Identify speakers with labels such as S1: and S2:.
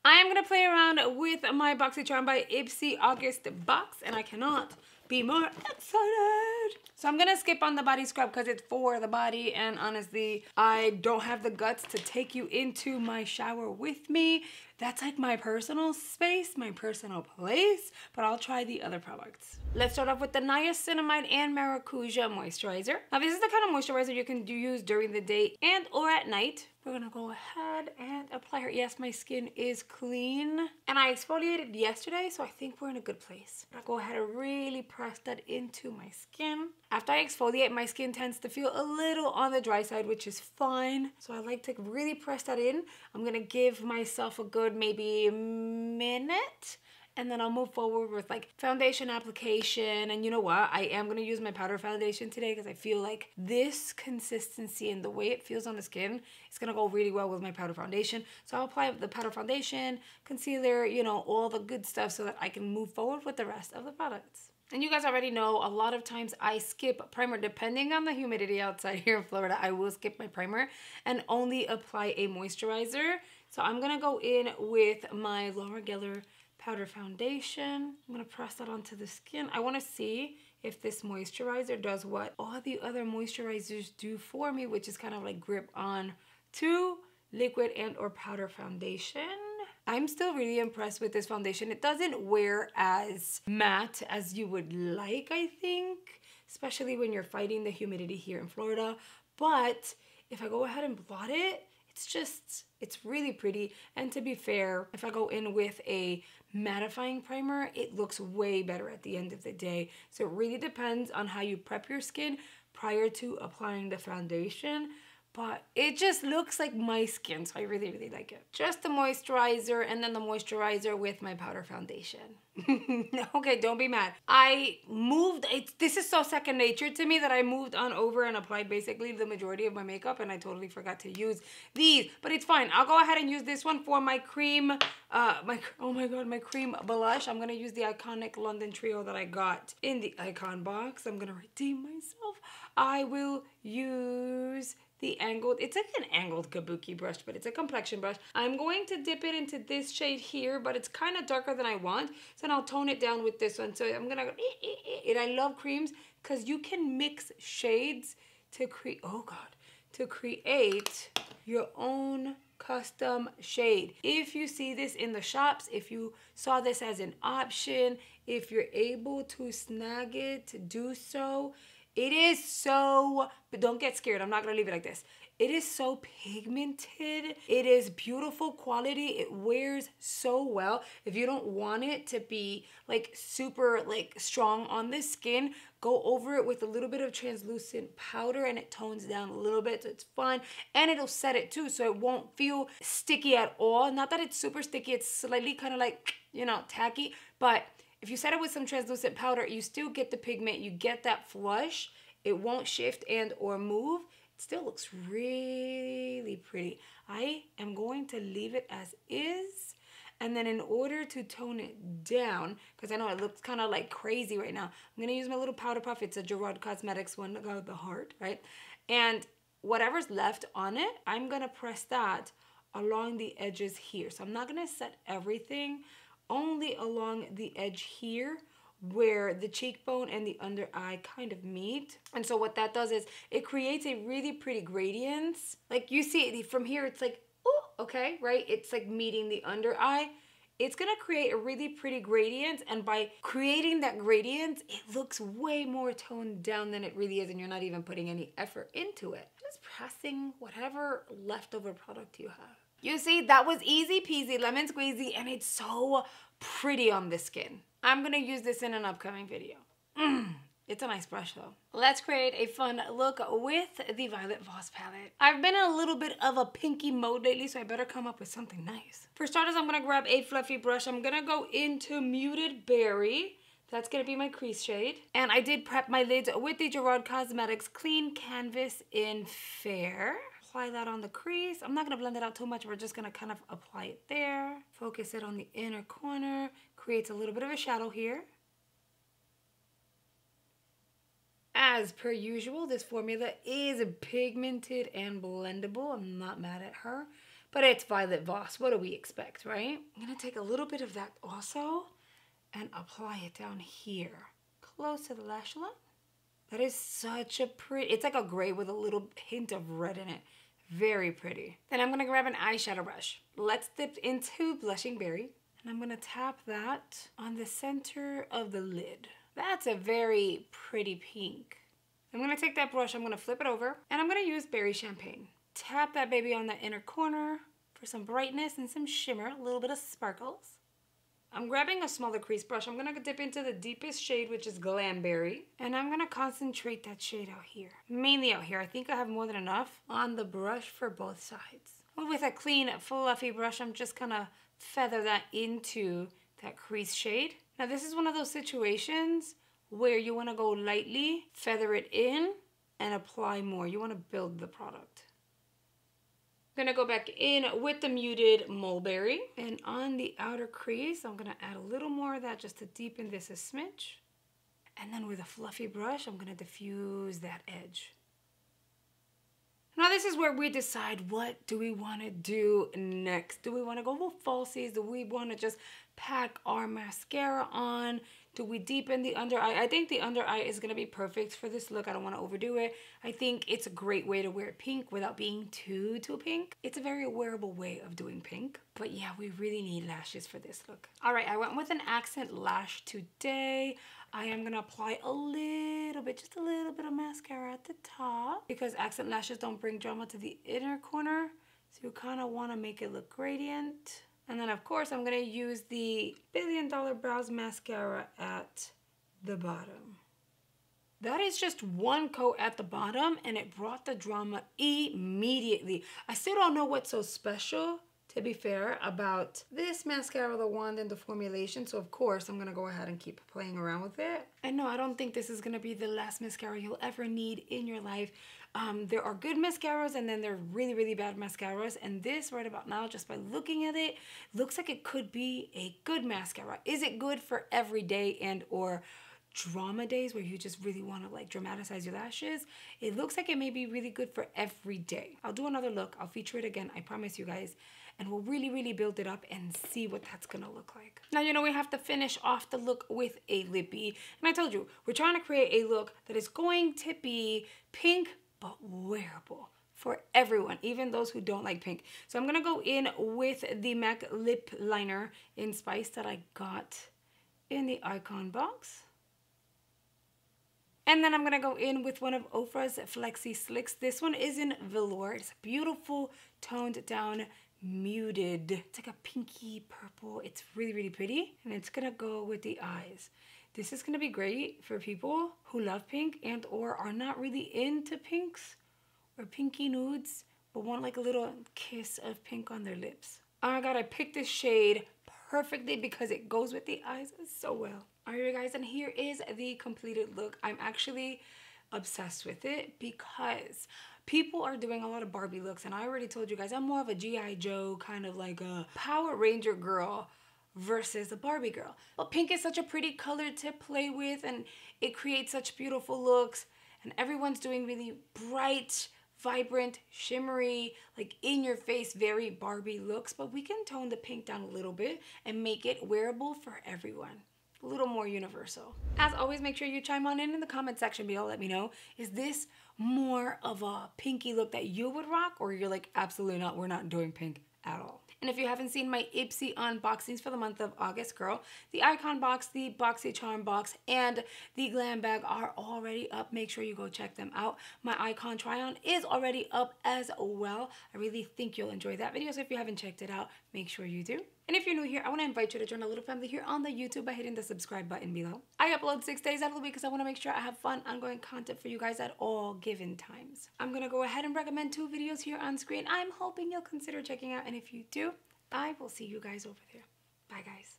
S1: I am going to play around with my Boxycharm by Ipsy August box, and I cannot be more excited. So I'm going to skip on the body scrub because it's for the body, and honestly, I don't have the guts to take you into my shower with me. That's like my personal space, my personal place, but I'll try the other products. Let's start off with the Niacinamide and Maracuja Moisturizer. Now this is the kind of moisturizer you can use during the day and or at night. We're gonna go ahead and apply her. Yes, my skin is clean. And I exfoliated yesterday, so I think we're in a good place. I'll go ahead and really press that into my skin. After I exfoliate, my skin tends to feel a little on the dry side, which is fine. So I like to really press that in. I'm gonna give myself a good maybe minute, and then I'll move forward with like foundation application. And you know what? I am gonna use my powder foundation today because I feel like this consistency and the way it feels on the skin is gonna go really well with my powder foundation. So I'll apply the powder foundation, concealer, you know, all the good stuff so that I can move forward with the rest of the products. And you guys already know a lot of times I skip primer depending on the humidity outside here in Florida. I will skip my primer and only apply a moisturizer. So I'm gonna go in with my Laura Geller powder foundation. I'm gonna press that onto the skin. I wanna see if this moisturizer does what all the other moisturizers do for me, which is kind of like grip on to liquid and or powder foundation. I'm still really impressed with this foundation. It doesn't wear as matte as you would like, I think, especially when you're fighting the humidity here in Florida. But if I go ahead and blot it, it's really pretty. And to be fair, if I go in with a mattifying primer, it looks way better at the end of the day. So it really depends on how you prep your skin prior to applying the foundation. But it just looks like my skin, so I really, really like it. Just the moisturizer and then the moisturizer with my powder foundation. Okay, don't be mad. I moved, this is so second nature to me that I moved on over and applied basically the majority of my makeup, and I totally forgot to use these, but it's fine. I'll go ahead and use this one for my cream, oh my God, my cream blush. I'm gonna use the iconic London Trio that I got in the Icon box. I'm gonna redeem myself. I will use the angled, it's like an angled kabuki brush, but it's a complexion brush. I'm going to dip it into this shade here, but it's kind of darker than I want. So then I'll tone it down with this one. So I'm gonna go, and I love creams because you can mix shades to create, oh God, to create your own custom shade. If you see this in the shops, if you saw this as an option, if you're able to snag it, do so. It is so, but don't get scared. I'm not gonna leave it like this. It is so pigmented. It is beautiful quality. It wears so well. If you don't want it to be like super like strong on the skin, go over it with a little bit of translucent powder and it tones down a little bit, so it's fun. And it'll set it too, so it won't feel sticky at all. Not that it's super sticky, it's slightly kind of like, you know, tacky, but if you set it with some translucent powder, you still get the pigment, you get that flush. It won't shift and or move. It still looks really pretty. I am going to leave it as is. And then in order to tone it down, because I know it looks kind of like crazy right now, I'm going to use my little powder puff. It's a Gerard Cosmetics one, the heart, right? And whatever's left on it, I'm going to press that along the edges here. So I'm not going to set everything, only along the edge here where the cheekbone and the under eye kind of meet. And so what that does is it creates a really pretty gradient. Like you see from here, it's like, oh, okay, right? It's like meeting the under eye. It's gonna create a really pretty gradient, and by creating that gradient, it looks way more toned down than it really is, and you're not even putting any effort into it. Just pressing whatever leftover product you have. You see, that was easy peasy, lemon squeezy, and it's so pretty on the skin. I'm gonna use this in an upcoming video. It's a nice brush though. Let's create a fun look with the Violet Voss palette. I've been in a little bit of a pinky mode lately, so I better come up with something nice. For starters, I'm gonna grab a fluffy brush. I'm gonna go into Muted Berry. That's gonna be my crease shade. And I did prep my lids with the Gerard Cosmetics Clean Canvas in Fair. Apply that on the crease. I'm not gonna blend it out too much. We're just gonna kind of apply it there. Focus it on the inner corner. Creates a little bit of a shadow here. As per usual, this formula is pigmented and blendable. I'm not mad at her. But it's Violet Voss. What do we expect, right? I'm gonna take a little bit of that also and apply it down here, close to the lash line. That is such a pretty, it's like a gray with a little hint of red in it. Very pretty. Then I'm gonna grab an eyeshadow brush. Let's dip into Blushing Berry. And I'm gonna tap that on the center of the lid. That's a very pretty pink. I'm gonna take that brush, I'm gonna flip it over, and I'm gonna use Berry Champagne. Tap that baby on the inner corner for some brightness and some shimmer, a little bit of sparkles. I'm grabbing a smaller crease brush. I'm gonna dip into the deepest shade, which is Glamberry. And I'm gonna concentrate that shade out here. Mainly out here. I think I have more than enough on the brush for both sides. With a clean, fluffy brush, I'm just gonna feather that into that crease shade. Now this is one of those situations where you wanna go lightly, feather it in, and apply more. You wanna build the product. I'm gonna go back in with the muted Mulberry, and on the outer crease I'm gonna add a little more of that just to deepen this a smidge, and then with a fluffy brush I'm gonna diffuse that edge. Now this is where we decide, what do we want to do next? Do we want to go with falsies? Do we want to just pack our mascara on? Do we deepen the under eye? I think the under eye is going to be perfect for this look. I don't want to overdo it. I think it's a great way to wear pink without being too pink. It's a very wearable way of doing pink. But yeah, we really need lashes for this look. All right, I went with an accent lash today. I am going to apply a little bit, just a little bit of mascara at the top, because accent lashes don't bring drama to the inner corner. So you kind of want to make it look gradient. And then of course I'm going to use the $1 Billion Brows Mascara at the bottom. That is just one coat at the bottom and it brought the drama immediately. I still don't know what's so special, to be fair, about this mascara, the wand, and the formulation. So of course I'm going to go ahead and keep playing around with it. And no, I don't think this is going to be the last mascara you'll ever need in your life. There are good mascaras and then there are really bad mascaras, and this right about now, just by looking at it, looks like it could be a good mascara. Is it good for every day and or drama days where you just really want to like dramatize your lashes? It looks like it may be really good for every day. I'll do another look. I'll feature it again, I promise you guys, and we'll really build it up and see what that's gonna look like. Now, you know, we have to finish off the look with a lippy, and I told you we're trying to create a look that is going to be pink but wearable for everyone, even those who don't like pink. So I'm gonna go in with the MAC lip liner in Spice that I got in the Icon box. And then I'm gonna go in with one of Ofra's Flexi Slicks. This one is in velour. It's a beautiful toned down muted. It's like a pinky purple. It's really pretty, and it's gonna go with the eyes. This is gonna be great for people who love pink and or are not really into pinks or pinky nudes, but want like a little kiss of pink on their lips. Oh my god, I picked this shade perfectly because it goes with the eyes so well. All right, you guys, and here is the completed look. I'm actually obsessed with it because people are doing a lot of Barbie looks, and I already told you guys I'm more of a G.I. Joe, kind of like a Power Ranger girl versus a Barbie girl. But pink is such a pretty color to play with, and it creates such beautiful looks, and everyone's doing really bright, vibrant, shimmery, like in your face, very Barbie looks, but we can tone the pink down a little bit and make it wearable for everyone. A little more universal. As always, make sure you chime on in the comment section below. Let me know, is this more of a pinky look that you would rock, or you're like, absolutely not, we're not doing pink at all? And if you haven't seen my Ipsy unboxings for the month of August, girl, the Icon box, the Boxycharm box, and the Glam bag are already up. Make sure you go check them out. My Icon try-on is already up as well. I really think you'll enjoy that video, so if you haven't checked it out, make sure you do. And if you're new here, I want to invite you to join a little family here on the YouTube by hitting the subscribe button below. I upload 6 days out of the week because I want to make sure I have fun, ongoing content for you guys at all given times. I'm going to go ahead and recommend 2 videos here on screen I'm hoping you'll consider checking out. And if you do, I will see you guys over there. Bye, guys.